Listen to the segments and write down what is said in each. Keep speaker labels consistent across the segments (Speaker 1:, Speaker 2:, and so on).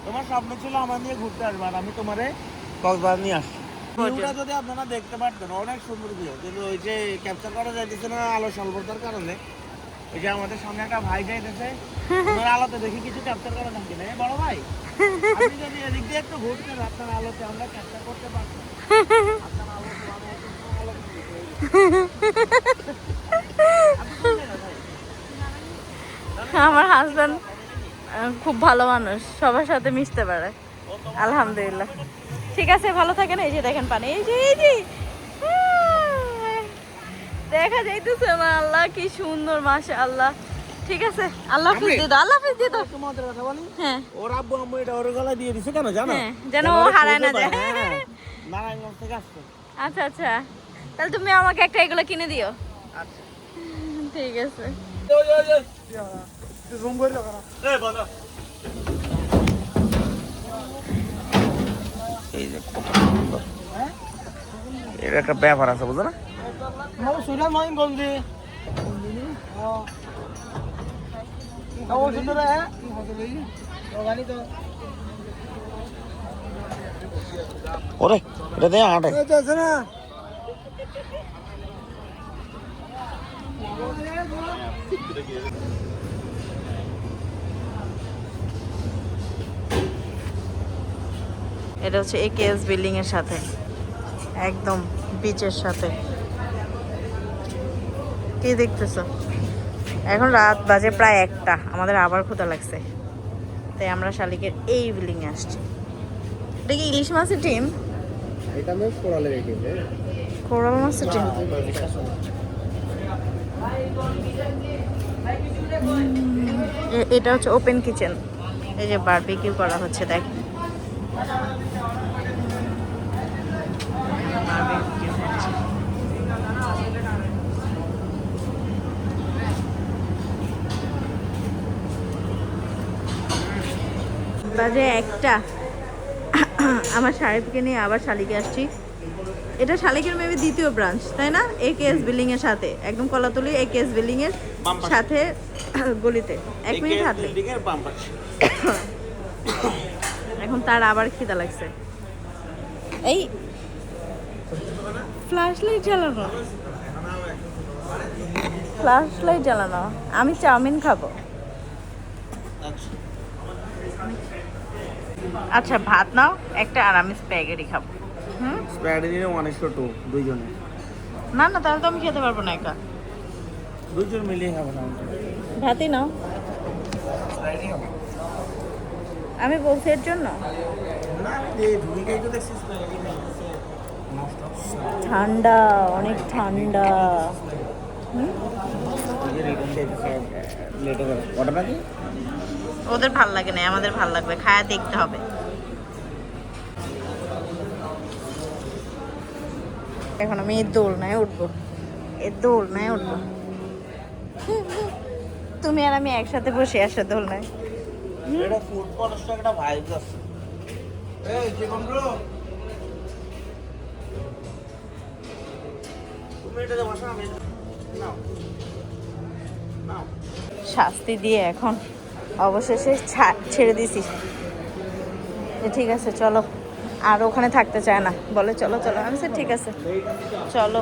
Speaker 1: তোমার স্বপ্ন ছিল আমার নিয়ে ঘুরতে আসবে, আর আমি তোমারে কক্সবাজার নিয়ে আসছি। ভিউটা যদি আপনারা দেখতে পারতেন, অনেক সুন্দর ভিউ, কিন্তু ওই যে ক্যাপচার করা যাইতেছে না আলো স্বল্পতার কারণে। ওই যে আমাদের সামনে একটা ভাই যাইতেছে, ওনার আলোতে দেখি কিছু ক্যাপচার করা থাকি না। বড় ভাই, আপনি যদি এদিক দিয়ে একটু ঘুরতেন, আপনার আলোতে আমরা ক্যাপচার করতে পারতাম। আপনার আলোতে আলো
Speaker 2: আমার হাজবেন্ড খুব ভালো মানুষ, সবার সাথে মিশতে পারে আলহামদুলিল্লাহ। ঠিক আছে, ভালো থাকেন। এই যে দেখেন পানি, এই যে দেখা যাইতেছে না। আল্লাহ কি সুন্দর, মাশাআল্লাহ। ঠিক আছে, আল্লাহ হাফেজ দিদা, আল্লাহ হাফেজ দিদা।
Speaker 1: তোমাদের কথা বলি,
Speaker 2: হ্যাঁ,
Speaker 1: ওর আব্বু আম্মু এটা ওর গলায় দিয়ে দিছে কেন জানো?
Speaker 2: যেন ও হারায় না যায়।
Speaker 1: নারায়ণগঞ্জ থেকে আসছে।
Speaker 2: আচ্ছা আচ্ছা, তাহলে তুমি আমাকে একটা এগুলো কিনে দিও।
Speaker 1: আচ্ছা
Speaker 2: ঠিক আছে।
Speaker 1: এই যে কত সুন্দর, এর একটা ব্যাপার আছে বুঝো না? ওরে এটা দিয়ে হাঁটে না।
Speaker 2: এটা হচ্ছে একেএস বিল্ডিং এর সাথে, একদম বিচের সাথে। কি দেখতেছো? এখন রাত বাজে প্রায় 1টা, আমাদের আবার ক্ষুধা লাগছে, তাই আমরা শালিকের এই বিল্ডিং এ আসছি। এটা কি ইলিশ মাছের ডিম?
Speaker 1: এটা আমি কোরালের ডিম,
Speaker 2: কোরাল মাছের ডিম। এটা হচ্ছে ওপেন কিচেন, এই যে বারবিকিউ করা হচ্ছে, দেখ। বাজে 1টা, আমার শারিফকে নিয়ে আবার শালিকে আসছি। এটা শালিকের মেবি দ্বিতীয় ব্রাঞ্চ, তাই না? একেএস বিল্ডিং এর সাথে, একদম কলাতলি একেএস বিল্ডিং এর সাথে গলিতে 1 মিনিট হাঁটলে। এখন তার আবার খিদা লাগছে। এই ফ্ল্যাশ লাইট জ্বালানো, ফ্ল্যাশ লাইট জ্বালানো। আমি চাউমিন খাবো। আচ্ছা ভাত নাও একটা, আর আমি স্প্যাগেটি খাবো।
Speaker 1: স্প্যাগেটি নিয়ে 1:2 দুইজনে।
Speaker 2: না না, তাহলে তো আমি খেতে পারবো না একা।
Speaker 1: দুইজন মিলিয়ে খাবো না।
Speaker 2: ভাতই নাও। আমি বলছি এর জন্য। ঠান্ডা, অনেক ঠান্ডা। ওদের ভাল লাগে না, আমাদের ভাল লাগবে, খায়া দেখতে হবে। এখন আমি এই দোলনায় উঠবো, এই দোলনায় উঠবো। তুমি আর আমি একসাথে বসে আসো দোলনায়।
Speaker 1: এটা ফুড কোর্টটা একটা ভাইব আছে। এই জীবন ব্রো, তুমি এটাতে বসো, আমি নাও নাও।
Speaker 2: শাস্তি দিয়ে এখন অবশেষে ছেড়ে দিছি। ঠিক আছে চলো, আর ওখানে থাকতে চায় না, বলে চলো চলো। আমি স্যার ঠিক আছে চলো।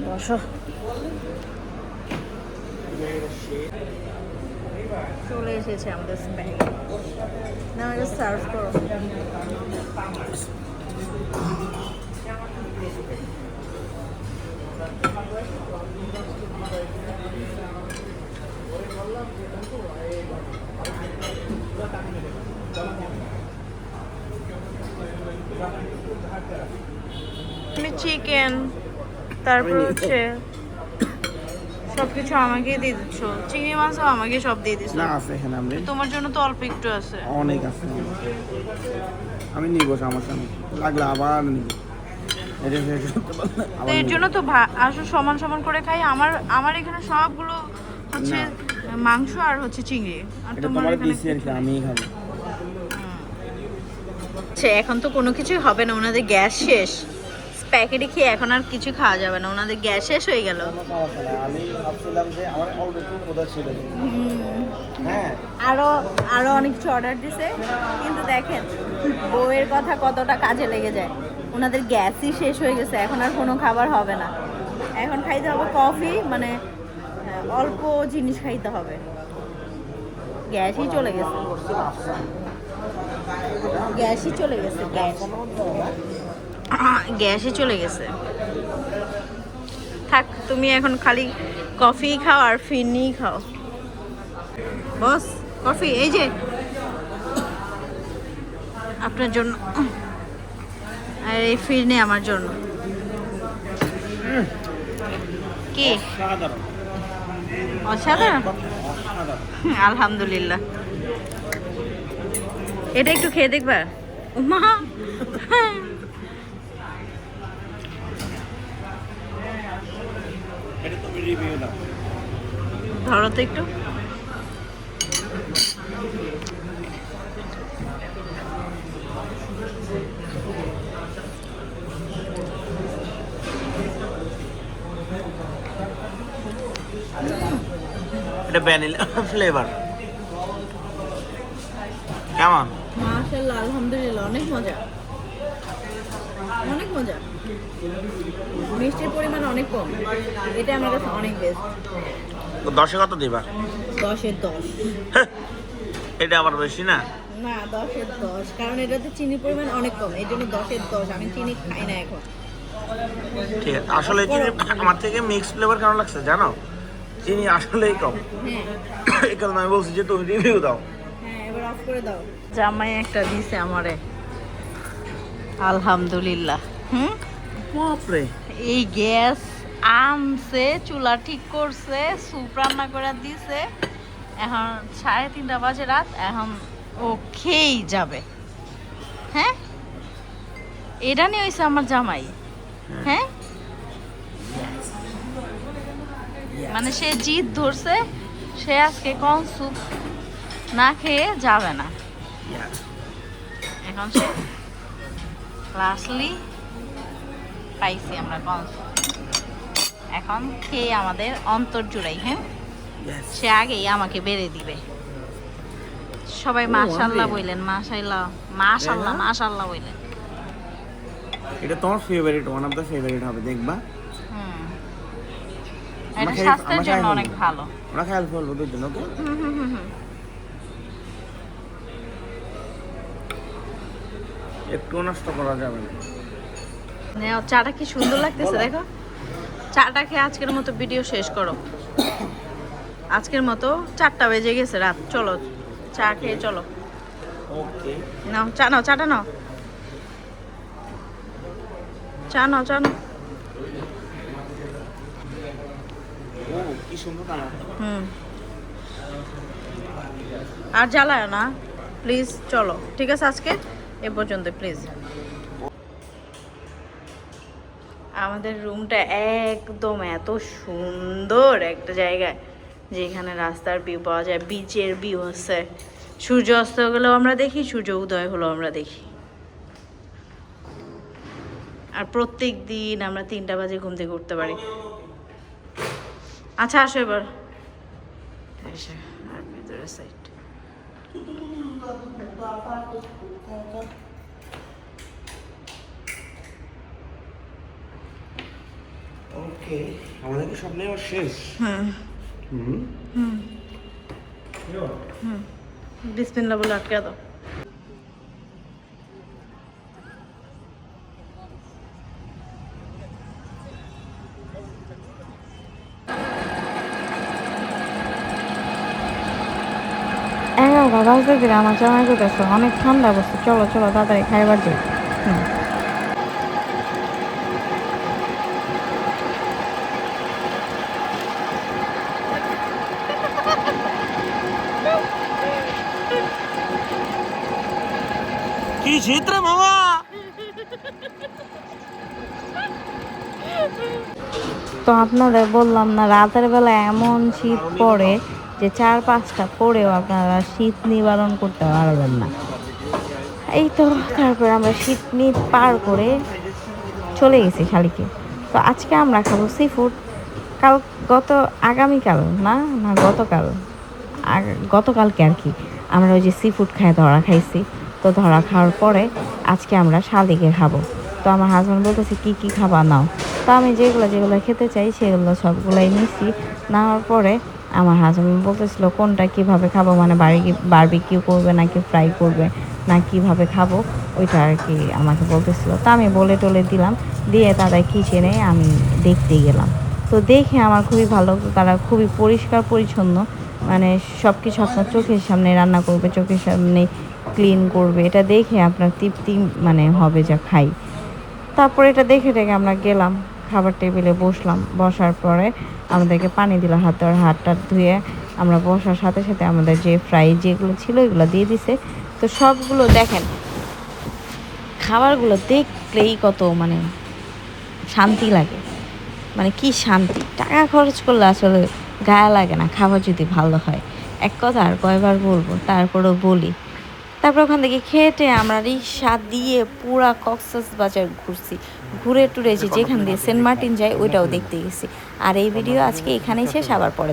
Speaker 2: বসো। চলে এসেছে আমাদের স্প্যাগ। না আমাকে সার্ভ করো। তুমি চিকেন, তারপর হচ্ছে সবকিছু আমাকেই দিয়ে দিচ্ছ, চিংড়ি মাছও আমাকে সব দিয়ে দিচ্ছ।
Speaker 1: না আছে এখানে, আমি
Speaker 2: তোমার জন্য তো অল্প একটু আছে।
Speaker 1: অনেক আছে, আমি নিব, সমস্যা নেই, লাগলে আবার নিব।
Speaker 2: তো এর জন্য তো আসো সমান সমান করে খাই। আমার এখানে সবগুলো হচ্ছে মাংস আর হচ্ছে চিংড়ি, আর তোমার এখানে
Speaker 1: আমি খাবো।
Speaker 2: এখন তো কোনো কিছুই হবে না, ওনাদের গ্যাস শেষ। প্যাকেটে খেয়ে এখন আর কিছু খাওয়া যাবে না, ওনাদের গ্যাস শেষ হয়ে গেল।
Speaker 1: কোনো সমস্যা নাই, আমি ভাবছিলাম যে আমার অলরেডি ক্ষুধা ছিল। হ্যাঁ,
Speaker 2: আরো আরো অনেক কিছু অর্ডার দিছে, কিন্তু দেখেন বউয়ের কথা কতটা কাজে লেগে যায়। ওনাদের গ্যাসই শেষ হয়ে গেছে, এখন আর কোনো খাবার হবে না, এখন খাইতে হবে কফি, মানে অল্প জিনিস খাইতে হবে, গ্যাসই চলে গেছে, গ্যাসই চলে গেছে, গ্যাসই চলে গেছে। থাক, তুমি এখন খালি কফি খাও আর ফিরনি খাও। বস কফি এই যে আপনার জন্য, আর এই ফিরনি আমার জন্য। কি
Speaker 1: সাধারণ
Speaker 2: অসাধারণ?
Speaker 1: অসাধারণ।
Speaker 2: আলহামদুলিল্লাহ। এটা একটু খেয়ে দেখবা মা।
Speaker 1: এটা তুমি রিভিউ দাও।
Speaker 2: ধরো তো একটু।
Speaker 1: এটা ভ্যানিলা ফ্লেভার। কেমন?
Speaker 2: মাশাআল্লাহ, আলহামদুলিল্লাহ, অনেক মজা, অনেক মজা। মিষ্টির পরিমাণ অনেক কম, এটা আমার কাছে অনেক বেস্ট।
Speaker 1: 10-এ কত দিবা?
Speaker 2: 10-এর 10।
Speaker 1: এটা আবার বেশি না?
Speaker 2: না, 10-এর 10, কারণ এটাতে চিনির পরিমাণ অনেক কম, এই জন্য 10-এর 10। আমি চিনি খাই না এখন।
Speaker 1: ঠিক আছে, আসলে চিনি আমার থেকে মিক্স ফ্লেভার কেমন লাগছে জানো? চিনি আসলেই কম,
Speaker 2: হ্যাঁ
Speaker 1: এই কারণে আমি বলছি যে তুমি রিভিউ দাও।
Speaker 2: হ্যাঁ, এবার অফ করে দাও। জামাই একটা দিছে আমারে, আলহামদুলিল্লাহ।
Speaker 1: বাপরে,
Speaker 2: এই গ্যাস আনছে, চুলা ঠিক করছে, স্যুপ রান্না করে দিছে, এখন 3:30 বাজে রাত, এখন ও খেয়েই যাবে। হ্যাঁ, এটা নিয়ে হয়েছে আমার জামাই। হ্যাঁ, মানে সে জিদ ধরছে, সে আজকে কোন স্যুপ না খেয়ে যাবে না। এখন সে লাস্টলি পাইছি আমরা কোন স্যুপ, এখন খেয়ে আমাদের অন্তর জুড়াই। হ্যাঁ, সে আগেই আমাকে বেড়ে দিবে। সবাই মাশাআল্লাহ বললেন, মাশাআল্লাহ মাশাআল্লাহ মাশাআল্লাহ বললেন।
Speaker 1: এটা তোমার favourite, one of the favourite হবে, দেখবা।
Speaker 2: এটা স্বাস্থ্যের জন্য অনেক ভালো।
Speaker 1: আমরা খেয়াল করবো দুজন, ওকে? একটু নষ্ট করা যাবে না।
Speaker 2: নাও, চাটা কি সুন্দর লাগতেছে দেখো। চাটা খেয়ে আজকের মতো ভিডিও শেষ করো। আজকের মতো 4টা বেজে গেছে রাত, চলো চা খেয়ে চলো।
Speaker 1: ওকে,
Speaker 2: নাও চা, নাও চাটা নাও, চা নাও, চা নাও।
Speaker 1: ও কি সুন্দর কালার।
Speaker 2: আর জ্বালায় না প্লিজ, চলো ঠিক আছে, আজকে এ পর্যন্ত প্লিজ। আমাদের রুমটা একদম এত সুন্দর একটা জায়গায়, যেখানে রাস্তার ভিউ পাওয়া যায়, বিচের ভিউ হচ্ছে, সূর্য অস্ত গেলেও আমরা দেখি, সূর্য উদয় হলেও আমরা দেখি। আর প্রত্যেক দিন আমরা 3টা বাজে ঘুম থেকে উঠতে পারি। আচ্ছা আসো এবার, আর ভিতরের সাইড।
Speaker 1: ওকে, আমাদের কি স্বপ্নে আর শেষ?
Speaker 2: বিসমিল্লাহ বলে আটকে দাও। বাজে ফিরে আমার জামাই করতেছে, অনেক ঠান্ডা বসছে, চলো চলো তাড়াতাড়ি খাইবার যাই।
Speaker 1: কি শীত রে মামা!
Speaker 2: তো আপনাদের বললাম না, রাতের বেলা এমন শীত পড়ে যে 4-5টা পরেও আপনারা শীত নিবারণ করতে পারবেন না। এই তো তারপর আমরা শীত পার করে চলে গেছি শালিকে। তো আজকে আমরা খাবো সি ফুড। আগামীকাল না না গতকাল, গতকালকে আর কি আমরা ওই যে সি ফুড ধরা খাইছি। তো ধরা খাওয়ার পরে আজকে আমরা শালিকে খাবো। তো আমার হাজব্যান্ড বলতেছে কি কি খাবা নাও। তো আমি যেগুলো যেগুলো খেতে চাই সেগুলো সবগুলাই নিছি। নেওয়ার পরে আমার হাজব্যান্ড বলতেছিল কোনটা কিভাবে খাবো, মানে বারবিকিউ করবে নাকি ফ্রাই করবে না কিভাবে খাবো, ওইটা আর কি আমাকে বলতেছিল। তো আমি বলে টলে দিলাম, দিয়ে তাদের কিচেনে আমি দেখতে গেলাম। তো দেখে আমার খুবই ভালো লাগতো, তারা খুবই পরিষ্কার পরিচ্ছন্ন, মানে সব কিছু আপনার চোখের সামনে রান্না করবে, চোখের সামনে ক্লিন করবে। এটা দেখে আপনার তৃপ্তি মানে হবে যা খাই। তারপর এটা দেখে আমরা গেলাম খাবার টেবিলে বসলাম। বসার পরে আমাদেরকে পানি দিল, হাতটা ধুয়ে আমরা বসার সাথে সাথে আমাদের যে ফ্রাই যেগুলো ছিল এগুলো দিয়ে দিছে। তো সবগুলো দেখেন, খাবারগুলো দেখলেই কত মানে শান্তি লাগে, মানে কি শান্তি। টাকা খরচ করলে আসলে গায়ে লাগে না খাবার যদি ভালো হয়। এক কথা আর কয়বার বলবো, তারপরেও বলি। তারপর ওখান থেকে খেটে আমরা রিক্সা দিয়ে পুরা কক্সবাজার ঘুরছি, ঘুরে টুরেছি, যেখান দিয়ে সেন্ট মার্টিন যায় ওইটাও দেখতে গেছি। আর এই ভিডিও আজকে এখানেই শেষ, আবার পরে